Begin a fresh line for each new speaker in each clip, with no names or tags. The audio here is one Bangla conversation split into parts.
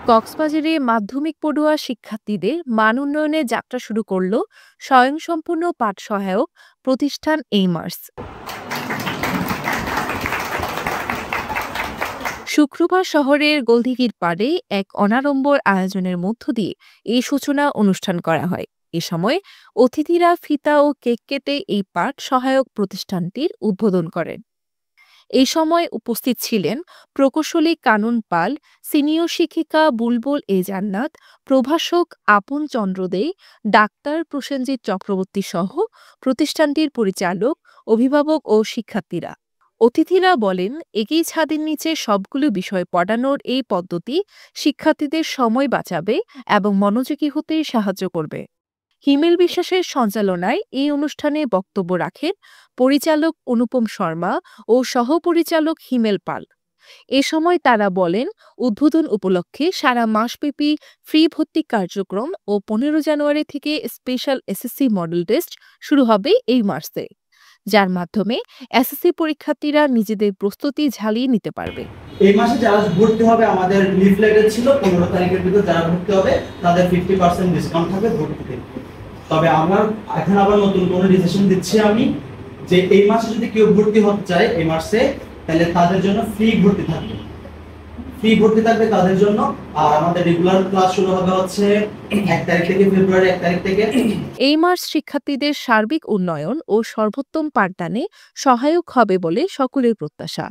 কক্সবাজারে মাধ্যমিক পড়ুয়া শিক্ষার্থীদের মান উন্নয়নে যাত্রা শুরু করল স্বয়ংসম্পূর্ণ পাঠ সহায়ক প্রতিষ্ঠান এইমার্স। শুক্রবার শহরের গোলদিঘির পাড়ে এক অনাড়ম্বর আয়োজনের মধ্য দিয়ে এই সূচনা অনুষ্ঠান করা হয়। এ সময় অতিথিরা ফিতা ও কেক কেটে এই পাঠ সহায়ক প্রতিষ্ঠানটির উদ্বোধন করেন। এই সময় উপস্থিত ছিলেন প্রকৌশলী কানন পাল, সিনিয়র শিক্ষিকা বুলবুল এ জান্নাত, প্রভাষক আপন চন্দ্র দে, ডাক্তার প্রসেনজিৎ চক্রবর্তী সহ প্রতিষ্ঠানটির পরিচালক, অভিভাবক ও শিক্ষার্থীরা। অতিথিরা বলেন, একই ছাদের নিচে সবগুলো বিষয় পড়ানোর এই পদ্ধতি শিক্ষার্থীদের সময় বাঁচাবে এবং মনোযোগী হতে সাহায্য করবে। হিমেল বিশ্বাসের সঞ্চালনায় এই অনুষ্ঠানে বক্তব্য রাখেন পরিচালক অনুপম শর্মা ও সহপরিচালক হিমেল পাল। এ সময় তারা বলেন, উদ্বোধন উপলক্ষে সারা মাসব্যাপী ফ্রি ভর্তি কার্যক্রম ও 15 জানুয়ারি থেকে স্পেশাল এসএসসি মডেল টেস্ট শুরু হবে এই মাসে, যার মাধ্যমে এসএসসি পরীক্ষার্থীরা নিজেদের প্রস্তুতি ঝালিয়ে নিতে পারবে।
এই মাসে যারা ভর্তি হবে, আমাদের লিফলেটে ছিল 15 তারিখের ভিতর যারা ভর্তি হবে তাদের 50% ডিসকাউন্ট থাকবে ভর্তিতে। তবে আমরা এখন আবার নতুন কোনো ডিসিশন দিচ্ছি আমি, যে এই মাসে যদি কেউ ভর্তি হতে চায় এই মাসে, তাহলে তাদের জন্য ফ্রি ভর্তি থাকবে তাদের জন্য। আর আমাদের রেগুলার ক্লাস শুরু হবে হচ্ছে 1 তারিখ থেকে, ফেব্রুয়ারি 1 তারিখ থেকে।
এই মাস শিক্ষার্থীদের সার্বিক উন্নয়ন ও সর্বোত্তম পাঠদানে সহায়ক হবে বলে সকলের প্রত্যাশা।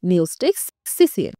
News desk, CCN.